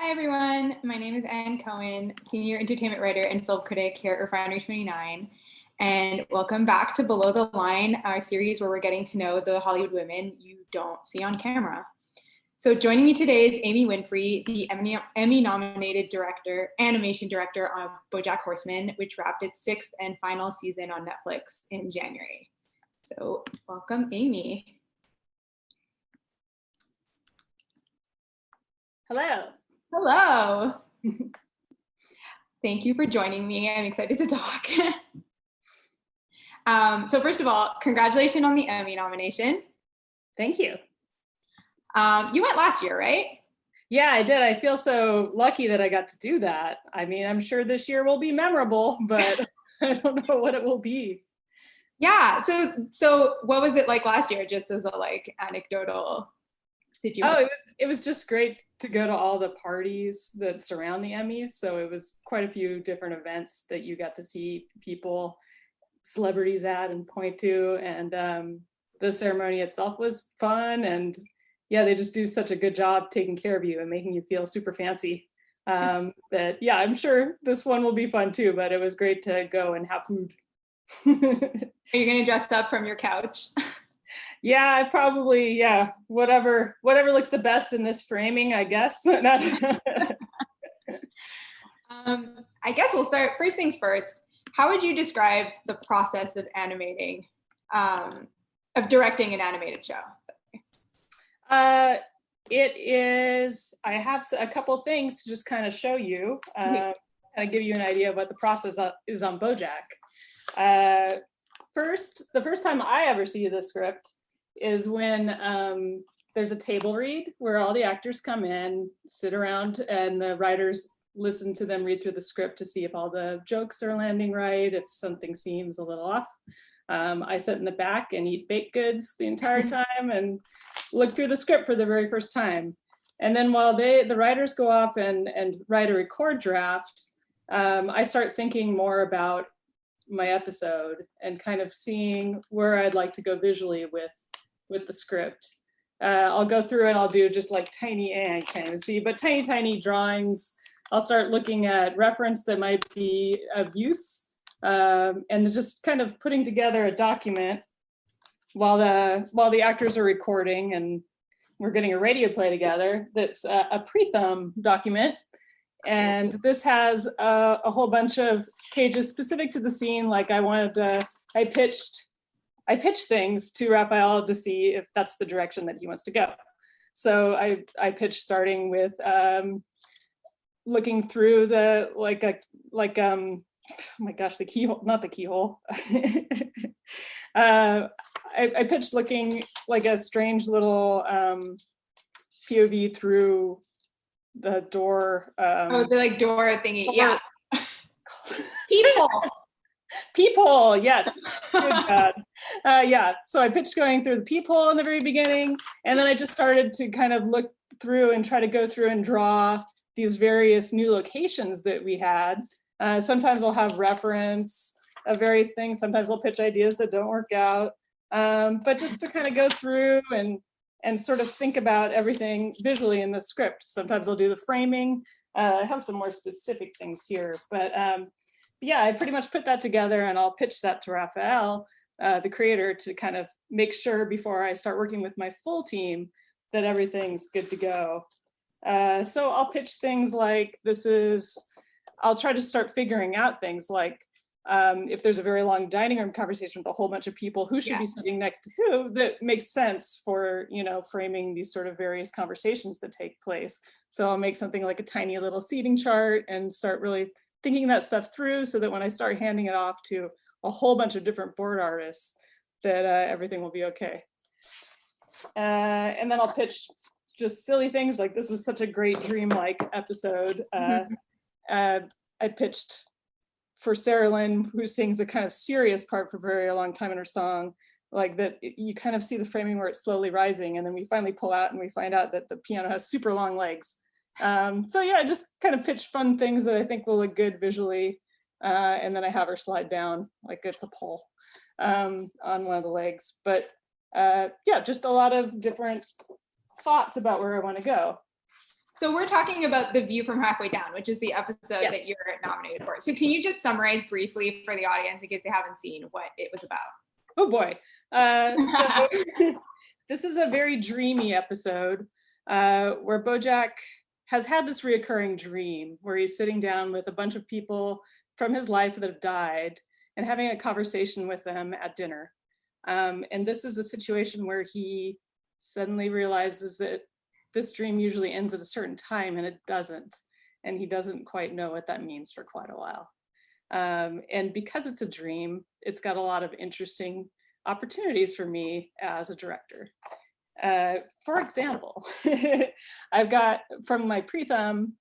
Hi everyone, my name is Anne Cohen, Senior Entertainment Writer and Film Critic here at Refinery29, and welcome back to Below the Line, our series where we're getting to know the Hollywood women you don't see on camera. So joining me today is Amy Winfrey, the Emmy-nominated animation director on BoJack Horseman, which wrapped its 6th and final season on Netflix in January. So welcome, Amy. Hello. Hello. Thank you for joining me. I'm excited to talk. So first of all, congratulations on the Emmy nomination. Thank you. You went last year, right? Yeah, I did. I feel so lucky that I got to do that. I mean, I'm sure this year will be memorable, but I don't know what it will be. Yeah. So what was it like last year? Just as a anecdotal situation. It was just great to go to all the parties that surround the Emmys. So it was quite a few different events that you got to see people, celebrities at and point to, and the ceremony itself was fun. And yeah, they just do such a good job taking care of you and making you feel super fancy. That yeah, I'm sure this one will be fun too. But it was great to go and have food. Are you gonna dress up from your couch? Yeah, I probably, yeah, whatever looks the best in this framing, I guess. I guess we'll start, first things first. How would you describe the process of animating, of directing an animated show? It is, I have a couple things to just kind of show you, kind of give you an idea of what the process is on BoJack. The first time I ever see the script is when there's a table read where all the actors come in, sit around, and the writers listen to them read through the script to see if all the jokes are landing right, if something seems a little off. I sit in the back and eat baked goods the entire time and look through the script for the very first time. And then while the writers go off and write a record draft, I start thinking more about my episode and kind of seeing where I'd like to go visually with the script. I'll go through and I'll do just like tiny, I can't even see, but tiny drawings. I'll start looking at reference that might be of use, and just kind of putting together a document while the actors are recording and we're getting a radio play together. That's a pre-thumb document. And this has a whole bunch of pages specific to the scene. Like I pitched things to Raphael to see if that's the direction that he wants to go. So I pitched starting with looking through the oh my gosh, the keyhole, not the keyhole. I pitched looking like a strange little POV through the door. The door thingy, door. yeah. Peephole, yes. Good God. Yeah, so I pitched going through the peephole in the very beginning, and then I just started to kind of look through and try to go through and draw these various new locations that we had. Sometimes I'll have reference of various things. Sometimes I'll pitch ideas that don't work out. But just to kind of go through and sort of think about everything visually in the script. Sometimes I'll do the framing. I have some more specific things here, but yeah, I pretty much put that together and I'll pitch that to Raphael, the creator, to kind of make sure before I start working with my full team that everything's good to go. So I'll pitch things like I'll try to start figuring out things like if there's a very long dining room conversation with a whole bunch of people, who should be sitting next to who, that makes sense for, framing these sort of various conversations that take place. So I'll make something like a tiny little seating chart and start really thinking that stuff through so that when I start handing it off to a whole bunch of different board artists, that everything will be okay. And then I'll pitch just silly things like, this was such a great dreamlike episode. I pitched for Sarah Lynn, who sings a kind of serious part for a very long time in her song, like that you kind of see the framing where it's slowly rising, and then we finally pull out and we find out that the piano has super long legs. So yeah, I just kind of pitch fun things that I think will look good visually, and then I have her slide down like it's a pole on one of the legs. But yeah, just a lot of different thoughts about where I want to go. So we're talking about The View from Halfway Down, which is the episode Yes. that you're nominated for. So can you just summarize briefly for the audience in case they haven't seen what it was about? Oh boy. So this is a very dreamy episode where BoJack has had this reoccurring dream where he's sitting down with a bunch of people from his life that have died and having a conversation with them at dinner. And this is a situation where he suddenly realizes that this dream usually ends at a certain time and it doesn't. And he doesn't quite know what that means for quite a while. And because it's a dream, it's got a lot of interesting opportunities for me as a director. For example, I've got from my pre-thumb,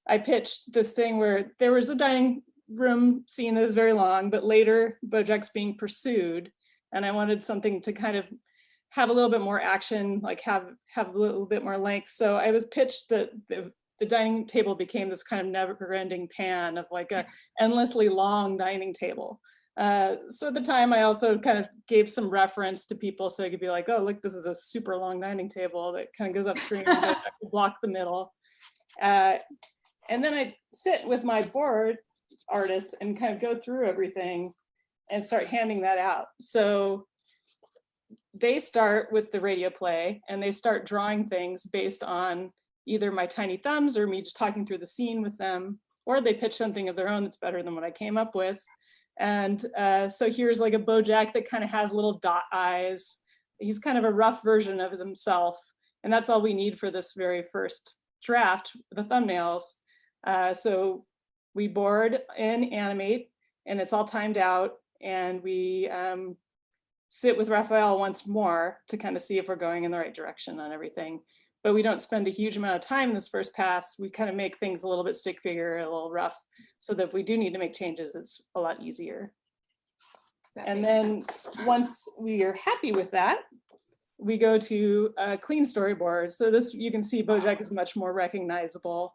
I pitched this thing where there was a dining room scene that was very long, but later BoJack's being pursued. And I wanted something to kind of have a little bit more action, like have a little bit more length. So I was pitched that the dining table became this kind of never-ending pan of like a endlessly long dining table. So at the time, I also kind of gave some reference to people so I could be like, oh, look, this is a super long dining table that kind of goes upstream and block the middle. And then I sit with my board artists and kind of go through everything and start handing that out. So they start with the radio play and they start drawing things based on either my tiny thumbs or me just talking through the scene with them, or they pitch something of their own that's better than what I came up with. And so here's like a BoJack that kind of has little dot eyes. He's kind of a rough version of himself. And that's all we need for this very first draft, the thumbnails. So we board and animate and it's all timed out. And we sit with Raphael once more to kind of see if we're going in the right direction on everything. But we don't spend a huge amount of time in this first pass. We kind of make things a little bit stick figure, a little rough, so that if we do need to make changes, it's a lot easier. And then once we are happy with that, we go to a clean storyboard. So this, you can see BoJack is much more recognizable.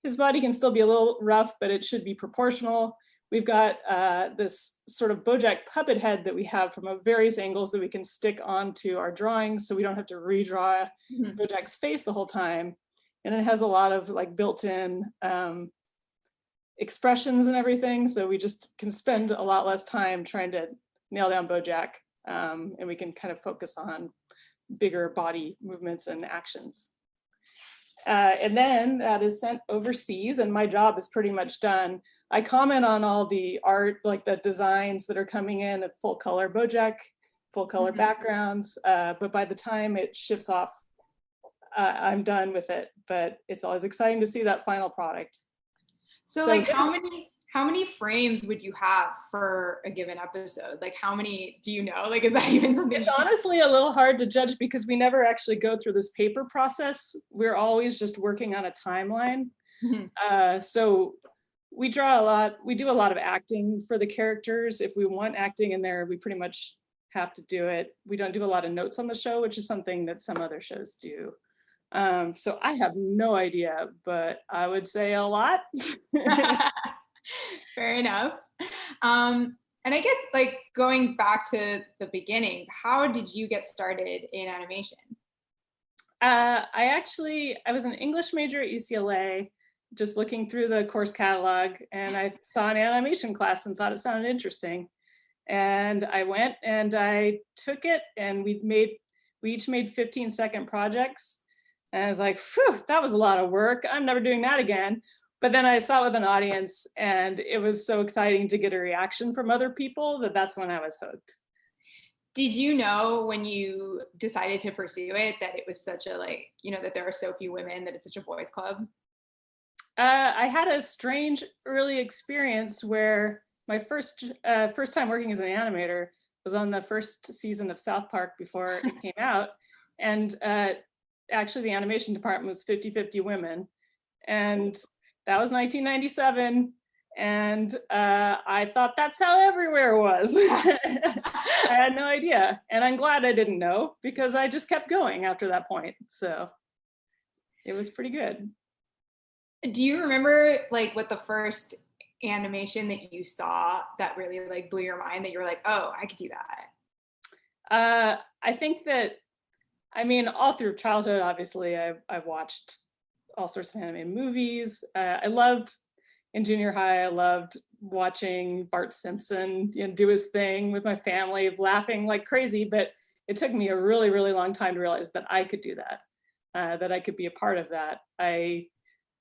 His body can still be a little rough, but it should be proportional. We've got this sort of BoJack puppet head that we have from various angles that we can stick onto our drawings so we don't have to redraw BoJack's face the whole time. And it has a lot of like built-in expressions and everything. So we just can spend a lot less time trying to nail down BoJack and we can kind of focus on bigger body movements and actions. And then that is sent overseas and my job is pretty much done. I comment on all the art, like the designs that are coming in at full color BoJack, full color backgrounds, but by the time it ships off, I'm done with it. But it's always exciting to see that final product. So like how many frames would you have for a given episode? Like how many, do you know? Like is that even something? It's honestly a little hard to judge because we never actually go through this paper process. We're always just working on a timeline. So we draw a lot, we do a lot of acting for the characters. If we want acting in there, we pretty much have to do it. We don't do a lot of notes on the show, which is something that some other shows do. So I have no idea, but I would say a lot. Fair enough. And I guess like going back to the beginning, how did you get started in animation? I was an English major at UCLA, just looking through the course catalog, and I saw an animation class and thought it sounded interesting. And I went and I took it, and we each made 15-second projects. And I was like, phew, that was a lot of work. I'm never doing that again. But then I saw it with an audience, and it was so exciting to get a reaction from other people that's when I was hooked. Did you know when you decided to pursue it that it was such a that there are so few women, that it's such a boys' club? I had a strange early experience where my first time working as an animator was on the first season of South Park before it came out. And actually the animation department was 50-50 women. And that was 1997. And I thought that's how everywhere was. I had no idea. And I'm glad I didn't know because I just kept going after that point. So it was pretty good. Do you remember like what the first animation that you saw that really like blew your mind, that you were like, oh, I could do that? I think that, I mean, all through childhood, obviously, I've watched all sorts of animated movies. I loved, in junior high, I loved watching Bart Simpson, do his thing with my family, laughing like crazy, but it took me a really, really long time to realize that I could do that, that I could be a part of that. I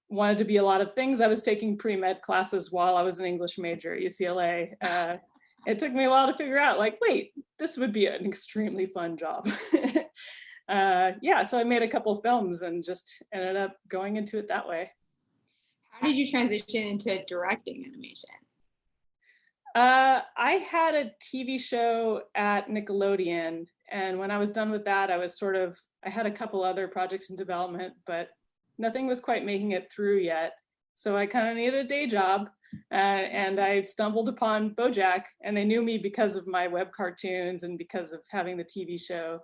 wanted to be a lot of things. I was taking pre-med classes while I was an English major at UCLA. It took me a while to figure out, like, wait, this would be an extremely fun job. Yeah, so I made a couple films and just ended up going into it that way. How did you transition into directing animation? I had a TV show at Nickelodeon, and when I was done with that, I had a couple other projects in development, but nothing was quite making it through yet. So I kind of needed a day job, and I stumbled upon BoJack, and they knew me because of my web cartoons and because of having the TV show.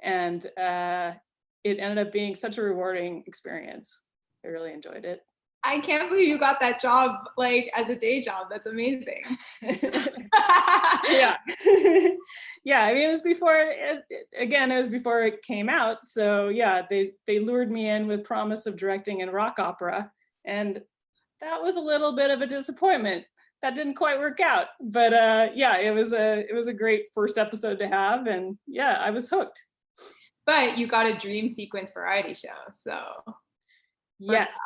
And it ended up being such a rewarding experience. I really enjoyed it. I can't believe you got that job like as a day job. That's amazing. Yeah. Yeah, I mean, it was before it came out. So yeah, they lured me in with promise of directing in rock opera. And that was a little bit of a disappointment. That didn't quite work out. But yeah, it was a great first episode to have. And yeah, I was hooked. But you got a dream sequence variety show, so. Yes.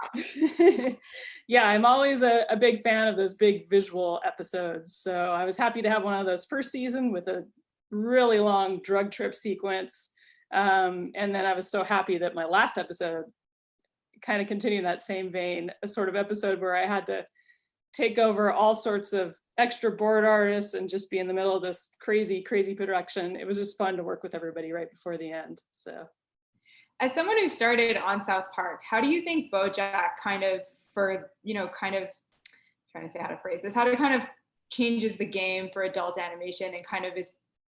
Yeah, I'm always a big fan of those big visual episodes. So I was happy to have one of those first season with a really long drug trip sequence. And then I was so happy that my last episode kind of continued that same vein, a sort of episode where I had to take over all sorts of extra board artists and just be in the middle of this crazy, crazy production. It was just fun to work with everybody right before the end. So. As someone who started on South Park, how do you think BoJack kind of trying to say how to phrase this, how to kind of changes the game for adult animation and kind of is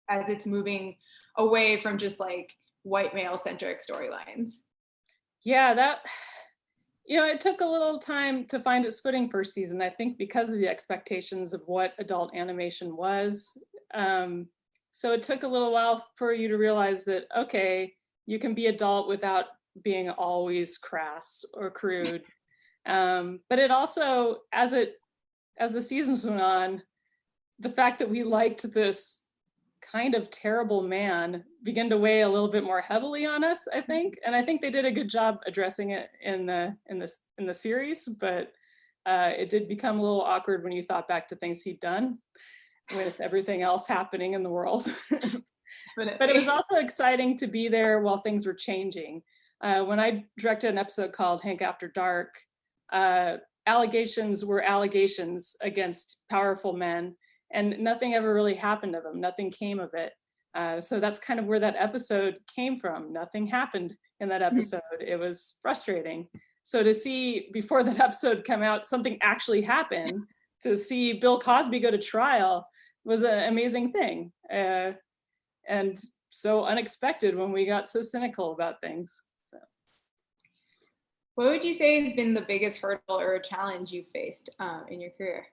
as it's moving away from just like white male centric storylines? Yeah, it took a little time to find its footing first season, I think because of the expectations of what adult animation was. So it took a little while for you to realize that, okay, you can be adult without being always crass or crude. But it also, as the seasons went on, the fact that we liked this kind of terrible man began to weigh a little bit more heavily on us, I think. And I think they did a good job addressing it in the series, but it did become a little awkward when you thought back to things he'd done with everything else happening in the world. But it was also exciting to be there while things were changing. When I directed an episode called Hank After Dark, allegations were allegations against powerful men, and nothing ever really happened to them. Nothing came of it. So that's kind of where that episode came from. Nothing happened in that episode. It was frustrating. So to see before that episode come out, something actually happened, to see Bill Cosby go to trial was an amazing thing. And so unexpected when we got so cynical about things. So. What would you say has been the biggest hurdle or challenge you've faced in your career?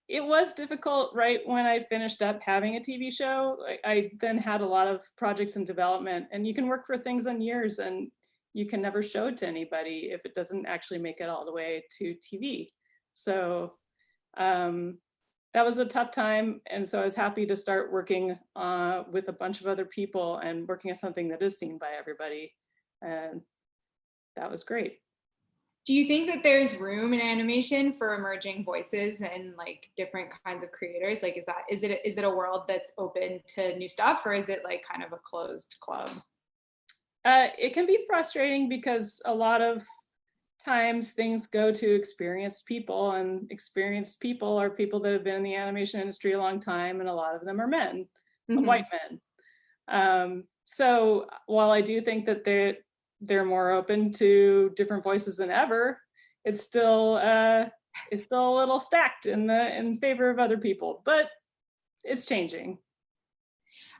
It was difficult right when I finished up having a TV show. I then had a lot of projects in development, and you can work for things on years and you can never show it to anybody if it doesn't actually make it all the way to TV. So that was a tough time. And so I was happy to start working with a bunch of other people and working on something that is seen by everybody. And that was great. Do you think that there's room in animation for emerging voices and like different kinds of creators? Like, is it a world that's open to new stuff, or is it like kind of a closed club? It can be frustrating because a lot of times things go to experienced people, and experienced people are people that have been in the animation industry a long time, and a lot of them are men, white men. So while I do think that they're more open to different voices than ever, it's still a little stacked in favor of other people, but it's changing.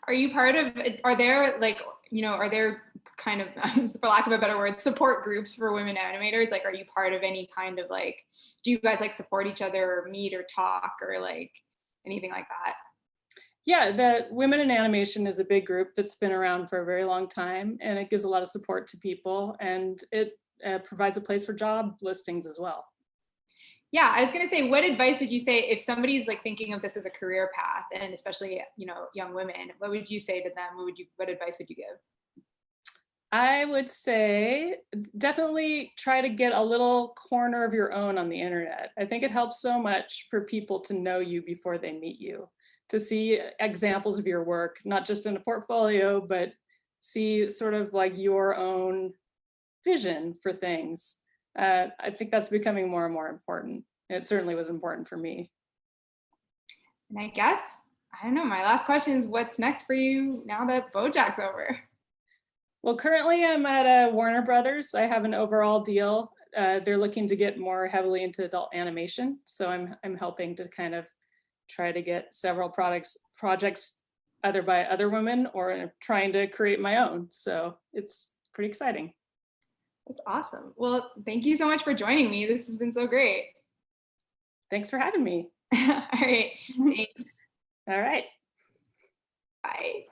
Are you part of, are there kind of, for lack of a better word, support groups for women animators? Like, are you part of any kind of like, do you guys like support each other or meet or talk or like anything like that? Yeah, the Women in Animation is a big group that's been around for a very long time, and it gives a lot of support to people, and it provides a place for job listings as well. Yeah, I was going to say, what advice would you say if somebody's like thinking of this as a career path, and especially, you know, young women, what would you say to them? What advice would you give? I would say definitely try to get a little corner of your own on the internet. I think it helps so much for people to know you before they meet you, to see examples of your work, not just in a portfolio, but see sort of like your own vision for things. I think that's becoming more and more important. It certainly was important for me. And I guess, I don't know, my last question is, what's next for you now that BoJack's over? Well, currently I'm at Warner Brothers. I have an overall deal. They're looking to get more heavily into adult animation. So I'm helping to kind of try to get several projects either by other women or trying to create my own. So it's pretty exciting. That's awesome. Well, thank you so much for joining me. This has been so great. Thanks for having me. All right. Thanks. All right. Bye.